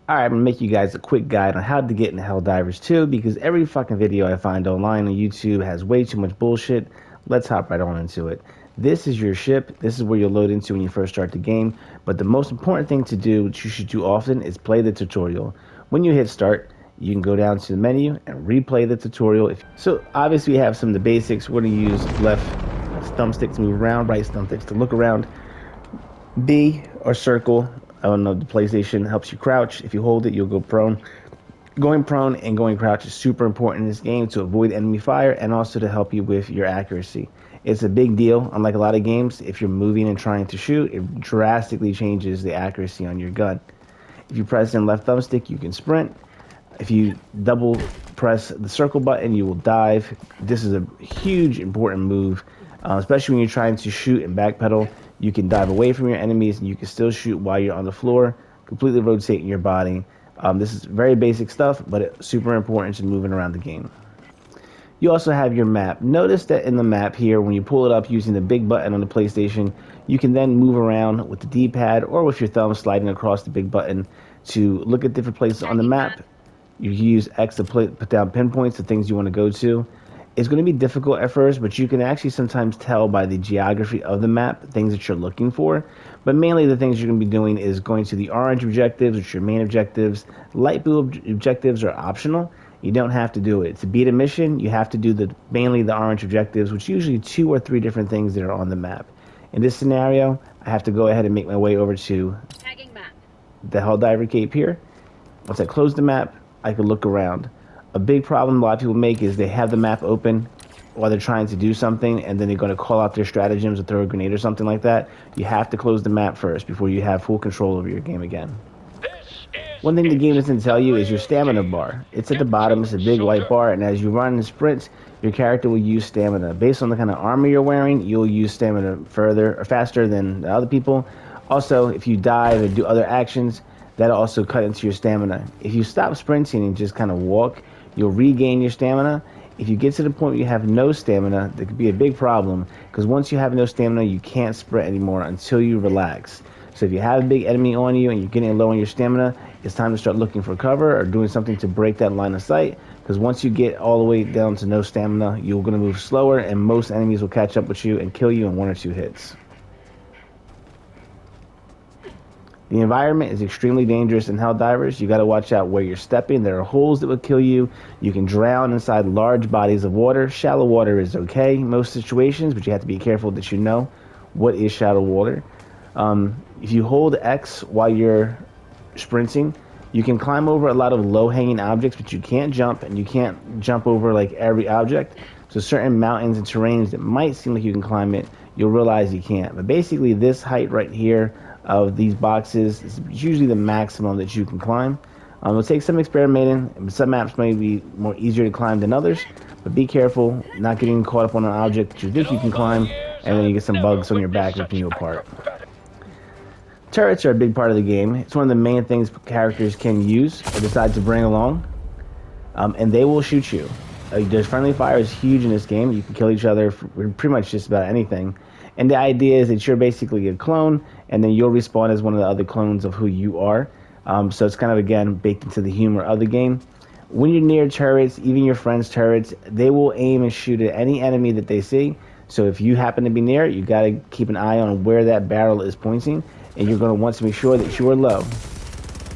Alright, I'm gonna make you guys a quick guide on how to get into Helldivers 2 because every fucking video I find online on YouTube has way too much bullshit. Let's hop right on into it. This is your ship. This is where you'll load into when you first start the game. But the most important thing to do, which you should do often, is play the tutorial. When you hit start, you can go down to the menu and replay the tutorial. So obviously we have some of the basics. We're gonna use left thumbstick to move around, right thumbstick to look around, B or circle. I don't know, the PlayStation helps you crouch. If you hold it, you'll go prone. Going prone and going crouch is super important in this game to avoid enemy fire and also to help you with your accuracy. It's a big deal. Unlike a lot of games, if you're moving and trying to shoot, it drastically changes the accuracy on your gun. If you press in left thumbstick, you can sprint. If you double press the circle button, you will dive. This is a huge important move, especially when you're trying to shoot and backpedal. You can dive away from your enemies and you can still shoot while you're on the floor, completely rotating your body. This is very basic stuff, but it's super important to moving around the game. You also have your map. Notice that in the map here, when you pull it up using the big button on the PlayStation, you can then move around with the D-pad or with your thumb sliding across the big button to look at different places on the map. You use X to put down pinpoints to things you want to go to. It's going to be difficult at first, but you can actually sometimes tell by the geography of the map things that you're looking for. But mainly the things you're going to be doing is going to the orange objectives, which are your main objectives. Light blue objectives are optional. You don't have to do it. To beat a mission, you have to do mainly the orange objectives, which are usually 2 or 3 different things that are on the map. In this scenario, I have to go ahead and make my way over to the Helldiver Cape here. Once I close the map, I can look around. A big problem a lot of people make is they have the map open while they're trying to do something, and then they're going to call out their stratagems or throw a grenade or something like that. You have to close the map first before you have full control over your game again. One thing the game doesn't tell you is your stamina bar. It's at the bottom. It's a big white bar, and as you run and sprint, your character will use stamina. Based on the kind of armor you're wearing, you'll use stamina further or faster than the other people. Also, if you dive and do other actions, that'll also cut into your stamina. If you stop sprinting and just kind of walk, you'll regain your stamina. If you get to the point where you have no stamina, that could be a big problem, because once you have no stamina, you can't sprint anymore until you relax. So if you have a big enemy on you and you're getting low on your stamina, it's time to start looking for cover or doing something to break that line of sight, because once you get all the way down to no stamina, you're going to move slower and most enemies will catch up with you and kill you in 1 or 2 hits. The environment is extremely dangerous in Helldivers. You got to watch out where you're stepping. There are holes that will kill you. You can drown inside large bodies of water. Shallow water is okay in most situations, but you have to be careful that you know what is shallow water. If you hold X while you're sprinting, you can climb over a lot of low-hanging objects, but you can't jump, and you can't jump over like every object. So certain mountains and terrains that might seem like you can climb it, you'll realize you can't. But basically this height right here of these boxes is usually the maximum that you can climb. It'll take some experimenting. Some maps may be more easier to climb than others, but be careful not getting caught up on an object that you think you can climb, and then you get some bugs on your back ripping you apart. Turrets are a big part of the game. It's one of the main things characters can use or decide to bring along, and they will shoot you. The friendly fire is huge in this game. You can kill each other for pretty much just about anything. And the idea is that you're basically a clone, and then you'll respawn as one of the other clones of who you are. So it's kind of, again, baked into the humor of the game. When you're near turrets, even your friends' turrets, they will aim and shoot at any enemy that they see. So if you happen to be near it, you got to keep an eye on where that barrel is pointing, and you're going to want to make sure that you are low.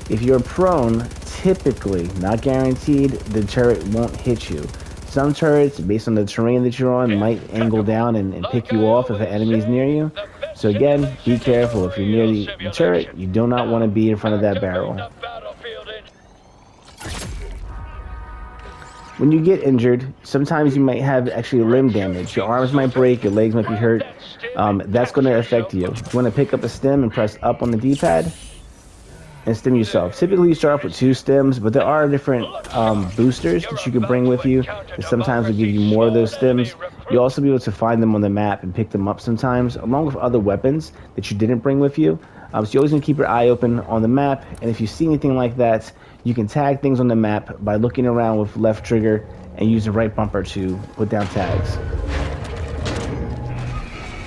If you're prone, typically, not guaranteed, the turret won't hit you. Some turrets, based on the terrain that you're on, might angle down and pick you off if an enemy's near you. So again, be careful. If you're near the turret, you do not want to be in front of that barrel. When you get injured, sometimes you might have actually limb damage. Your arms might break, your legs might be hurt. That's going to affect you. You want to pick up a stem and press up on the D-pad and stem yourself. Typically you start off with 2 stems, but there are different boosters that you can bring with you that sometimes will give you more of those stems. You'll also be able to find them on the map and pick them up sometimes, along with other weapons that you didn't bring with you. So you always want to keep your eye open on the map, and if you see anything like that, you can tag things on the map by looking around with left trigger and use the right bumper to put down tags.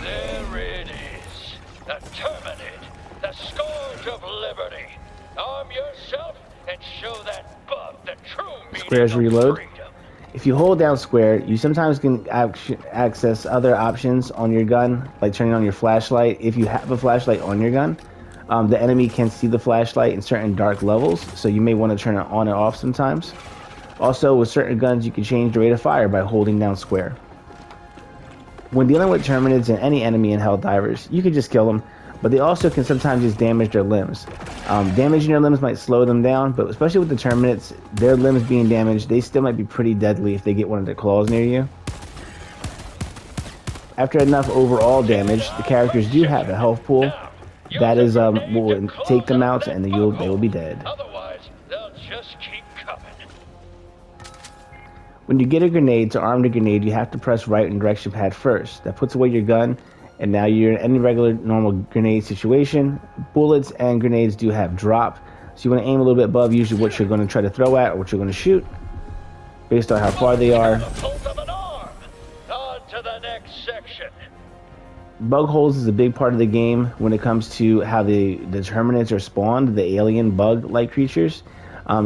There it is, the Terminid, the scourge of liberty. Arm yourself square is reload. If you hold down square, you sometimes can access other options on your gun, like turning on your flashlight. If you have a flashlight on your gun, the enemy can see the flashlight in certain dark levels, so you may want to turn it on and off sometimes. Also, with certain guns, you can change the rate of fire by holding down square. When dealing with Terminids and any enemy in Helldivers, you can just kill them, but they also can sometimes just damage their limbs. Damaging their limbs might slow them down, but especially with the Terminids, their limbs being damaged, they still might be pretty deadly if they get one of their claws near you. After enough overall damage, the characters do have a health pool. That is will take them out and they will be dead. Otherwise, they'll just keep coming. When you get a grenade, to arm the grenade, you have to press right in direction pad first. That puts away your gun, and now you're in any regular normal grenade situation. Bullets and grenades do have drop, so you want to aim a little bit above usually what you're going to try to throw at or what you're going to shoot, based on how far they are. On to the next section. Bug holes is a big part of the game when it comes to how the Terminids are spawned, the alien bug-like creatures.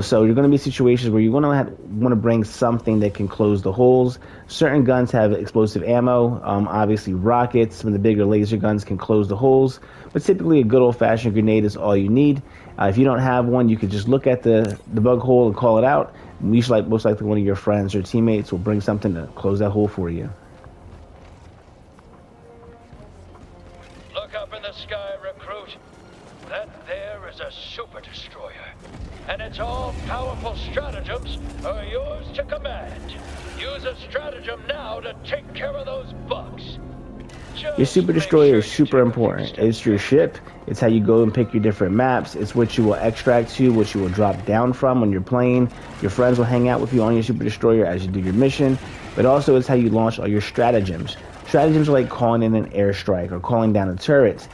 So you're going to be situations where you're going to want to bring something that can close the holes. Certain guns have explosive ammo. Obviously, rockets, some of the bigger laser guns can close the holes. But typically, a good old-fashioned grenade is all you need. If you don't have one, you can just look at the bug hole and call it out. Most likely one of your friends or teammates will bring something to close that hole for you. Look up in the sky, recruit. That there is a super destroyer. And its all-powerful stratagems are yours to command. Use a stratagem now to take care of those bugs. Your super destroyer is super important. It's your ship. It's how you go and pick your different maps. It's what you will extract to, what you will drop down from when you're playing. Your friends will hang out with you on your super destroyer as you do your mission. But also it's how you launch all your stratagems. Stratagems are like calling in an airstrike or calling down a turret.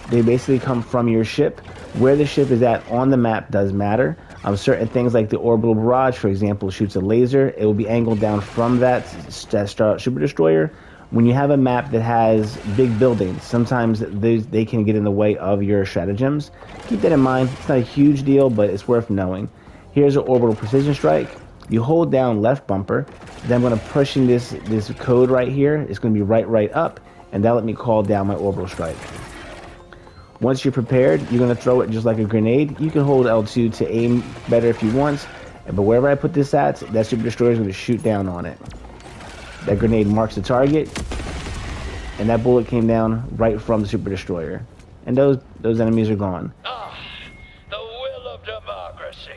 They basically come from your ship. Where the ship is at on the map does matter. Certain things like the orbital barrage, for example, shoots a laser. It will be angled down from that super destroyer. When you have a map that has big buildings, sometimes they can get in the way of your stratagems. Keep that in mind. It's not a huge deal, but it's worth knowing. Here's an orbital precision strike. You hold down left bumper, then I'm going to push in this code right here. It's going to be right up, and that'll let me call down my orbital strike. Once you're prepared, you're going to throw it just like a grenade. You can hold L2 to aim better if you want, but wherever I put this at, that super destroyer is going to shoot down on it. That grenade marks the target, and that bullet came down right from the super destroyer. And those enemies are gone. The will of democracy.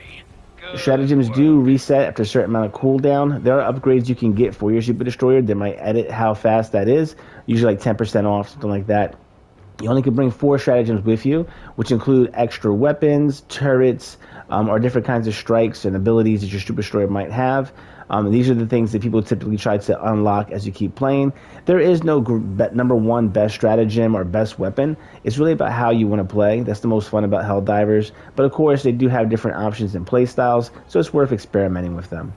Stratagems do reset after a certain amount of cooldown. There are upgrades you can get for your super destroyer that might edit how fast that is. Usually like 10% off, something like that. You only can bring 4 stratagems with you, which include extra weapons, turrets, or different kinds of strikes and abilities that your super destroyer might have. These are the things that people typically try to unlock as you keep playing. There is no number one best stratagem or best weapon. It's really about how you want to play. That's the most fun about Helldivers. But of course, they do have different options and play styles, so it's worth experimenting with them.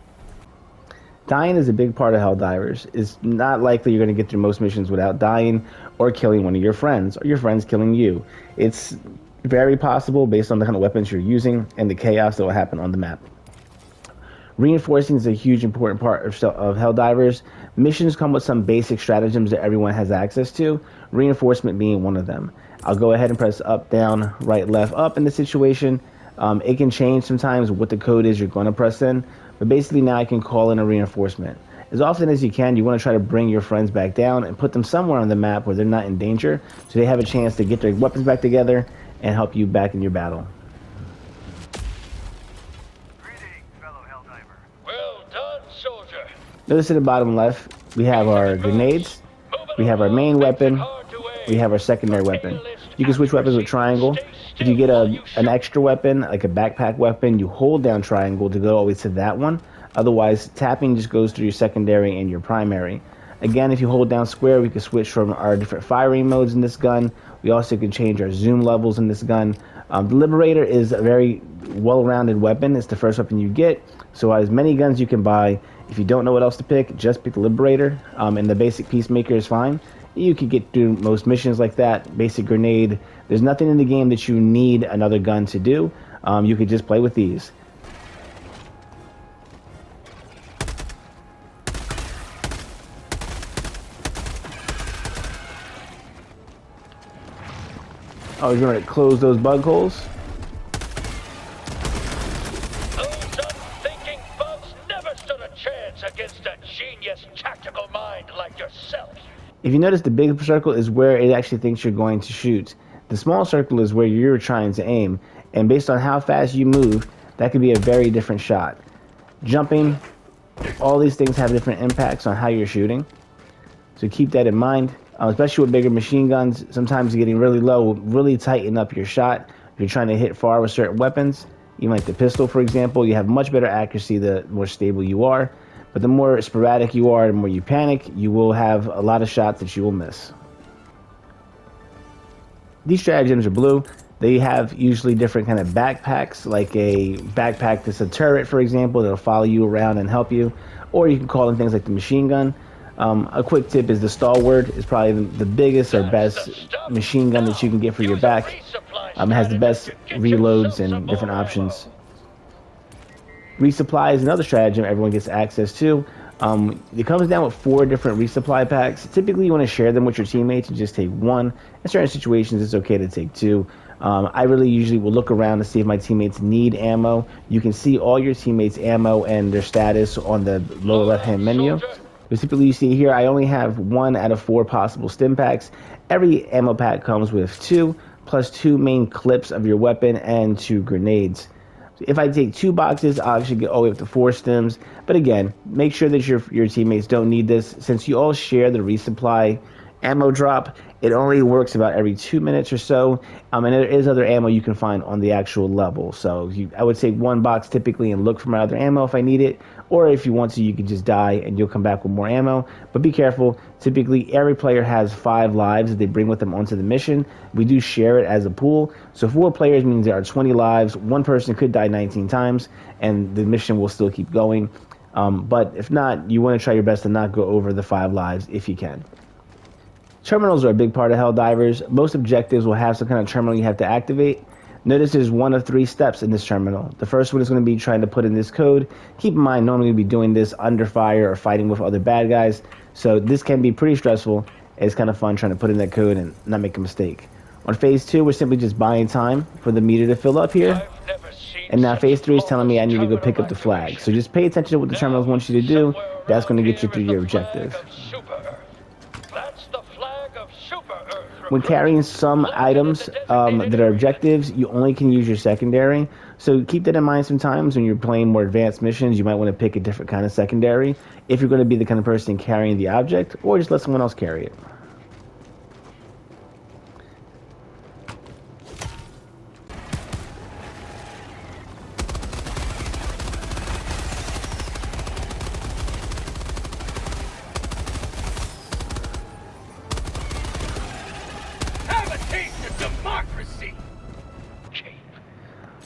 Dying is a big part of Helldivers. It's not likely you're going to get through most missions without dying or killing one of your friends, or your friends killing you. It's very possible based on the kind of weapons you're using and the chaos that will happen on the map. Reinforcing is a huge important part of Helldivers. Missions come with some basic stratagems that everyone has access to, reinforcement being one of them. I'll go ahead and press up, down, right, left, up in this situation. It can change sometimes what the code is you're going to press in, but basically now I can call in a reinforcement. As often as you can, you want to try to bring your friends back down and put them somewhere on the map where they're not in danger, so they have a chance to get their weapons back together and help you back in your battle. Notice at the bottom left, we have our grenades, we have our main weapon, we have our secondary weapon. You can switch weapons with triangle. If you get an extra weapon, like a backpack weapon, you hold down triangle to go always to that one. Otherwise, tapping just goes through your secondary and your primary. Again, if you hold down square, we can switch from our different firing modes in this gun. We also can change our zoom levels in this gun. The Liberator is a very well-rounded weapon. It's the first weapon you get. So as many guns you can buy. If you don't know what else to pick, just pick the Liberator. And the basic Peacemaker is fine. You can get through most missions like that. Basic grenade. There's nothing in the game that you need another gun to do. You could just play with these. Oh, he's going to close those bug holes. Those unthinking bugs never stood a chance against a genius tactical mind like yourself. If you notice, the big circle is where it actually thinks you're going to shoot. The small circle is where you're trying to aim. And based on how fast you move, that could be a very different shot. Jumping, all these things have different impacts on how you're shooting. So keep that in mind, especially with bigger machine guns. Sometimes getting really low will really tighten up your shot. If you're trying to hit far with certain weapons, even like the pistol, for example, you have much better accuracy the more stable you are. But the more sporadic you are, the more you panic, you will have a lot of shots that you will miss. These stratagems are blue. They have usually different kind of backpacks, like a backpack that's a turret, for example, that'll follow you around and help you. Or you can call them things like the machine gun. A quick tip is the Stalwart is probably the biggest or best machine gun that you can get for your back. It has the best reloads and different options. Resupply is another stratagem everyone gets access to. It comes down with 4 different resupply packs. Typically, you want to share them with your teammates and just take one. In certain situations, it's okay to take 2. I really usually will look around to see if my teammates need ammo. You can see all your teammates' ammo and their status on the lower left-hand menu. Typically, you see here, I only have 1 out of 4 possible stim packs. Every ammo pack comes with 2, plus 2 main clips of your weapon and 2 grenades. If I take 2 boxes, I'll actually get all the way up to 4 stims. But again, make sure that your teammates don't need this. Since you all share the resupply ammo drop, it only works about every 2 minutes or so. And there is other ammo you can find on the actual level. So I would say 1 box typically and look for my other ammo if I need it. Or if you want to, you can just die and you'll come back with more ammo. But be careful. Typically, every player has 5 lives that they bring with them onto the mission. We do share it as a pool. So 4 players means there are 20 lives. 1 person could die 19 times, and the mission will still keep going. But if not, you want to try your best to not go over the 5 lives if you can. Terminals are a big part of Helldivers. Most objectives will have some kind of terminal you have to activate. Notice there's 1 of 3 steps in this terminal. The first one is going to be trying to put in this code. Keep in mind, normally we'll be doing this under fire or fighting with other bad guys. So this can be pretty stressful. It's kind of fun trying to put in that code and not make a mistake. On phase 2, we're simply just buying time for the meter to fill up here. And now phase 3 is telling me I need to go pick up the flag. So just pay attention to what the terminals want you to do. That's going to get you through your objective. When carrying some items that are objectives, you only can use your secondary. So keep that in mind sometimes when you're playing more advanced missions. You might want to pick a different kind of secondary if you're going to be the kind of person carrying the object, or just let someone else carry it.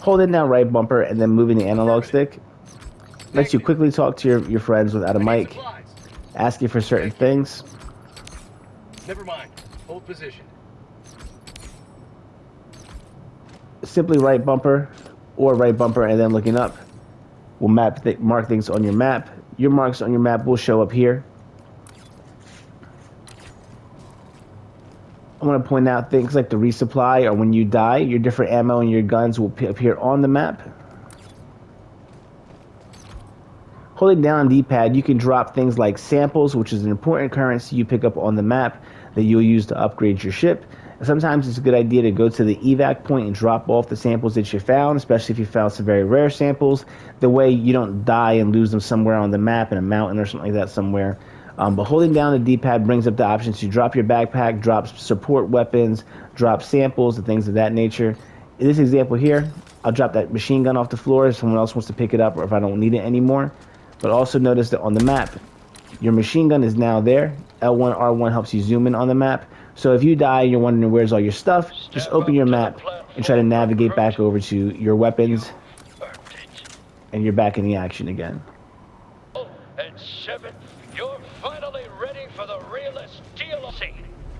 Holding down right bumper and then moving the analog stick lets you quickly talk to your friends without a mic, ask you for certain things. Never mind. Hold position. Simply right bumper or right bumper and then looking up will mark things on your map. Your marks on your map will show up here. I want to point out things like the resupply, or when you die, your different ammo and your guns will appear on the map. Holding down D-pad, you can drop things like samples, which is an important currency you pick up on the map that you'll use to upgrade your ship. Sometimes it's a good idea to go to the evac point and drop off the samples that you found, especially if you found some very rare samples. The way you don't die and lose them somewhere on the map in a mountain or something like that somewhere. But holding down the D-pad brings up the options to drop your backpack, drop support weapons, drop samples, and things of that nature. In this example here, I'll drop that machine gun off the floor if someone else wants to pick it up or if I don't need it anymore. But also notice that on the map, your machine gun is now there. L1, R1 helps you zoom in on the map. So if you die and you're wondering where's all your stuff, just open your map and try to navigate back over to your weapons, and you're back in the action again. And 7, you're finally ready for the realest DLC.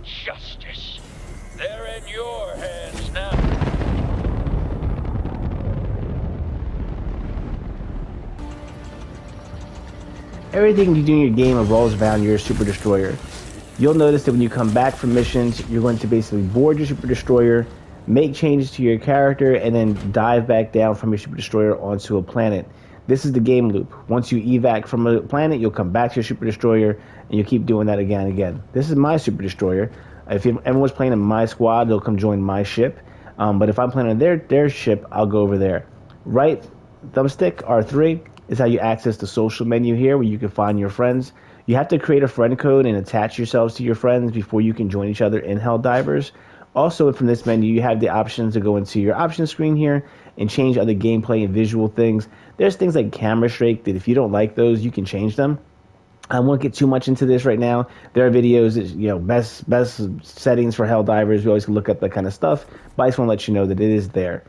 Justice. They're in your hands now. Everything you do in your game revolves around your Super Destroyer. You'll notice that when you come back from missions, you're going to basically board your Super Destroyer, make changes to your character, and then dive back down from your super destroyer onto a planet. This is the game loop. Once you evac from a planet, you'll come back to your super destroyer, and you keep doing that again and again. This is my super destroyer. If everyone's playing in my squad, they'll come join my ship. But if I'm playing on their ship, I'll go over there. Right thumbstick, R3, is how you access the social menu here, where you can find your friends. You have to create a friend code and attach yourselves to your friends before you can join each other in Helldivers. Also, from this menu, you have the options to go into your options screen here and change other gameplay and visual things. There's things like camera shake that if you don't like those, you can change them. I won't get too much into this right now. There are videos, best settings for Helldivers. We always look up that kind of stuff, but I just want to let you know that it is there.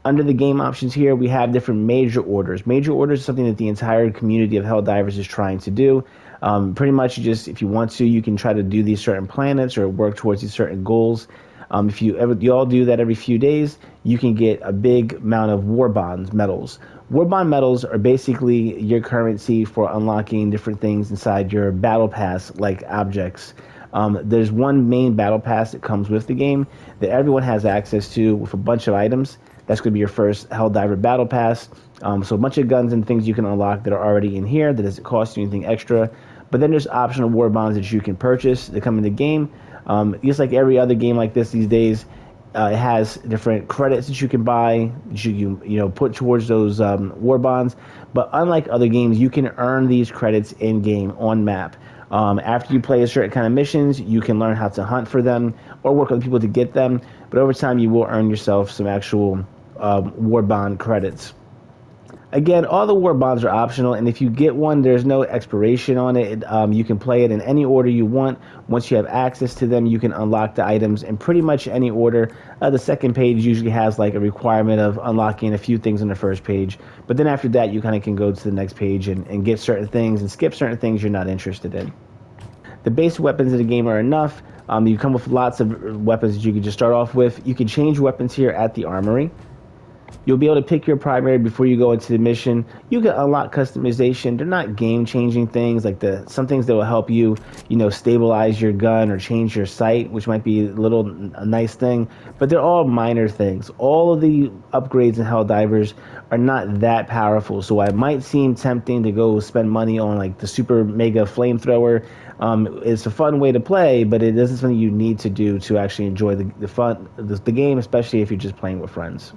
Under the game options here, we have different major orders. Major orders is something that the entire community of Helldivers is trying to do. Pretty much, if you want to, you can try to do these certain planets or work towards these certain goals. If you all do that every few days, you can get a big amount of war bonds medals. War bond medals are basically your currency for unlocking different things inside your battle pass, like objects. There's one main battle pass that comes with the game that everyone has access to with a bunch of items. That's going to be your first Helldiver battle pass. So a bunch of guns and things you can unlock that are already in here that doesn't cost you anything extra. But then there's optional war bonds that you can purchase that come in the game. Just like every other game like this these days, it has different credits that you can buy, that you put towards those war bonds. But unlike other games, you can earn these credits in game on map. After you play a certain kind of missions, you can learn how to hunt for them or work with people to get them. But over time, you will earn yourself some actual war bond credits. Again, all the war bonds are optional, and if you get one, there's no expiration on it. You can play it in any order you want. Once you have access to them, you can unlock the items in pretty much any order. The second page usually has like a requirement of unlocking a few things on the first page, but then after that, you kind of can go to the next page and get certain things and skip certain things you're not interested in. The base weapons of the game are enough. You come with lots of weapons that you can just start off with. You can change weapons here at the armory. You'll be able to pick your primary before you go into the mission. You can unlock customization. They're not game-changing things, like some things that will help you, stabilize your gun or change your sight, which might be a nice thing. But they're all minor things. All of the upgrades in Helldivers are not that powerful, so it might seem tempting to go spend money on like the super mega flamethrower. It's a fun way to play, but it isn't something you need to do to actually enjoy the game, especially if you're just playing with friends.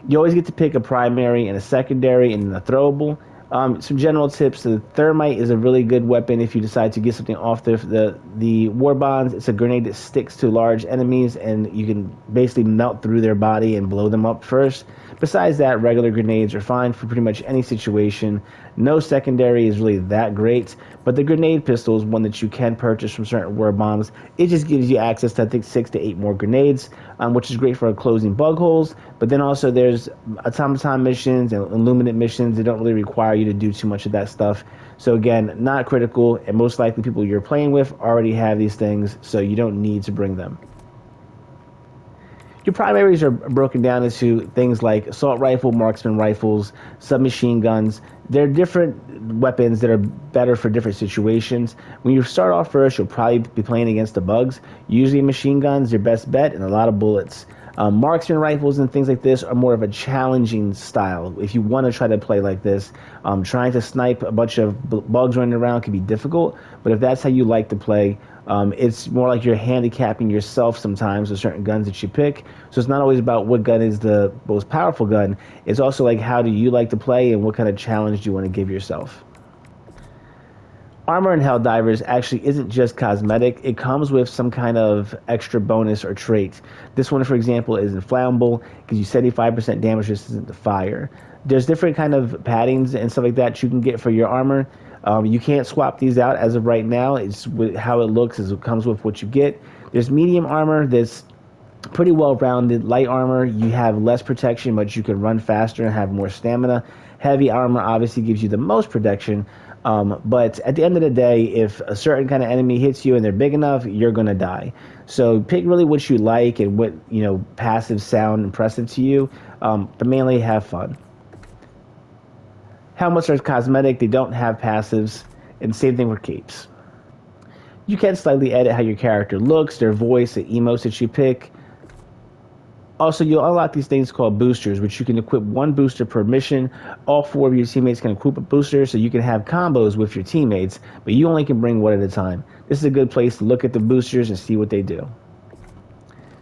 You always get to pick a primary and a secondary and a throwable. Some general tips: the thermite is a really good weapon if you decide to get something off the war bonds. It's a grenade that sticks to large enemies, and you can basically melt through their body and blow them up first. Besides that, regular grenades are fine for pretty much any situation. No secondary is really that great, but the grenade pistol is one that you can purchase from certain war bombs. It just gives you access to, I think, 6 to 8 more grenades, which is great for closing bug holes. But then also there's automaton missions and illuminate missions that don't really require you to do too much of that stuff. So again, not critical, and most likely people you're playing with already have these things, so you don't need to bring them. Your primaries are broken down into things like assault rifle, marksman rifles, submachine guns. They're different weapons that are better for different situations. When you start off first, you'll probably be playing against the bugs. Usually machine guns, your best bet, and a lot of bullets. Marksman rifles and things like this are more of a challenging style. If you want to try to play like this, trying to snipe a bunch of bugs running around can be difficult, but if that's how you like to play, it's more like you're handicapping yourself sometimes with certain guns that you pick. So it's not always about what gun is the most powerful gun. It's also like, how do you like to play and what kind of challenge do you want to give yourself. Armor in Helldivers actually isn't just cosmetic. It comes with some kind of extra bonus or trait. This one, for example, is inflammable, gives you 75% damage resistance to fire. There's different kind of paddings and stuff like that you can get for your armor. You can't swap these out as of right now. It's how it looks is it comes with what you get. There's medium armor that's pretty well-rounded. Light armor, you have less protection, but you can run faster and have more stamina. Heavy armor obviously gives you the most protection. But at the end of the day, if a certain kind of enemy hits you and they're big enough, you're going to die. So pick really what you like and what, passives sound impressive to you, but mainly have fun. Helmets are cosmetic. They don't have passives, and same thing with capes. You can slightly edit how your character looks, their voice, the emotes that you pick. Also, you'll unlock these things called boosters, which you can equip one booster per mission. All 4 of your teammates can equip a booster, so you can have combos with your teammates, but you only can bring one at a time. This is a good place to look at the boosters and see what they do.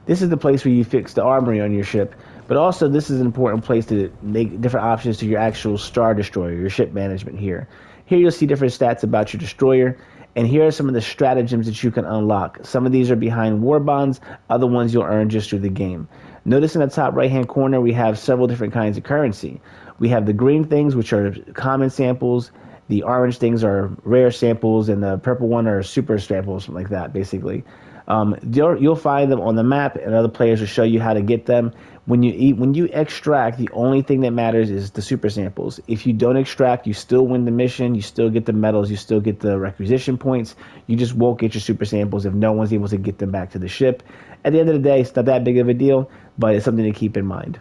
This is the place where you fix the armory on your ship, but also this is an important place to make different options to your actual Star Destroyer, your ship management here. Here you'll see different stats about your destroyer, and here are some of the stratagems that you can unlock. Some of these are behind war bonds, other ones you'll earn just through the game. Notice in the top right hand corner we have several different kinds of currency. We have the green things, which are common samples, the orange things are rare samples, and the purple one are super samples, something like that, basically. You'll find them on the map, and other players will show you how to get them. When you extract, the only thing that matters is the super samples. If you don't extract, you still win the mission, you still get the medals, you still get the requisition points. You just won't get your super samples if no one's able to get them back to the ship. At the end of the day, it's not that big of a deal, but it's something to keep in mind.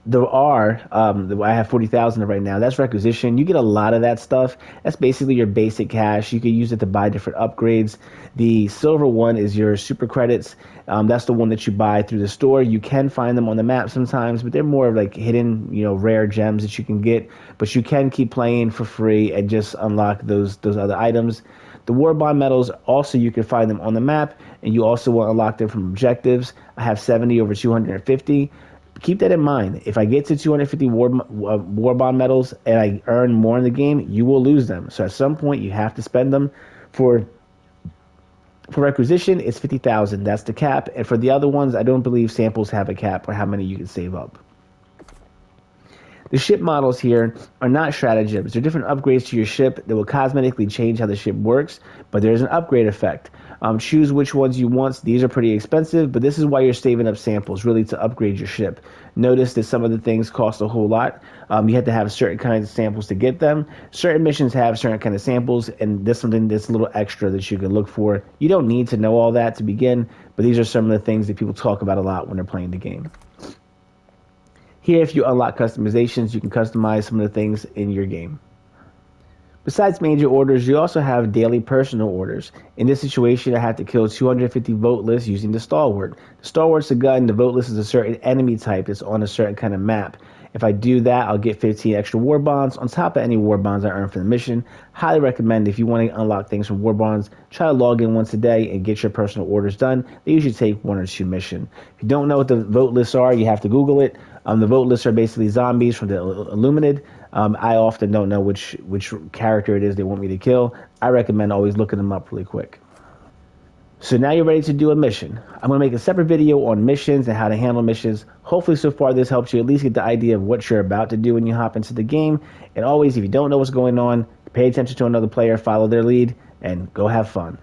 There are, I have 40,000 right now. That's requisition. You get a lot of that stuff. That's basically your basic cash. You can use it to buy different upgrades. The silver one is your super credits. That's the one that you buy through the store. You can find them on the map sometimes, but they're more of like hidden, rare gems that you can get. But you can keep playing for free and just unlock those other items. The war bond medals, also you can find them on the map, and you also will unlock them from objectives. I have 70 over 250. Keep that in mind. If I get to 250 war bond medals and I earn more in the game, you will lose them. So at some point, you have to spend them. For requisition, it's 50,000. That's the cap. And for the other ones, I don't believe samples have a cap or how many you can save up. The ship models here are not stratagems. They're different upgrades to your ship that will cosmetically change how the ship works, but there's an upgrade effect. Choose which ones you want. These are pretty expensive, but this is why you're saving up samples, really to upgrade your ship. Notice that some of the things cost a whole lot. You have to have certain kinds of samples to get them. Certain missions have certain kind of samples, and this is something that's a little extra that you can look for. You don't need to know all that to begin, but these are some of the things that people talk about a lot when they're playing the game. Here, if you unlock customizations, you can customize some of the things in your game. Besides major orders, you also have daily personal orders. In this situation, I have to kill 250 voteless using the Stalwart. The Stalwart's a gun, the voteless is a certain enemy type that's on a certain kind of map. If I do that, I'll get 15 extra war bonds on top of any war bonds I earn for the mission. Highly recommend if you want to unlock things from war bonds, try to log in once a day and get your personal orders done. They usually take 1 or 2 missions. If you don't know what the vote lists are, you have to Google it. The vote lists are basically zombies from the Illuminated. I often don't know which character it is they want me to kill. I recommend always looking them up really quick. So now you're ready to do a mission. I'm going to make a separate video on missions and how to handle missions. Hopefully so far this helps you at least get the idea of what you're about to do when you hop into the game. And always, if you don't know what's going on, pay attention to another player, follow their lead, and go have fun.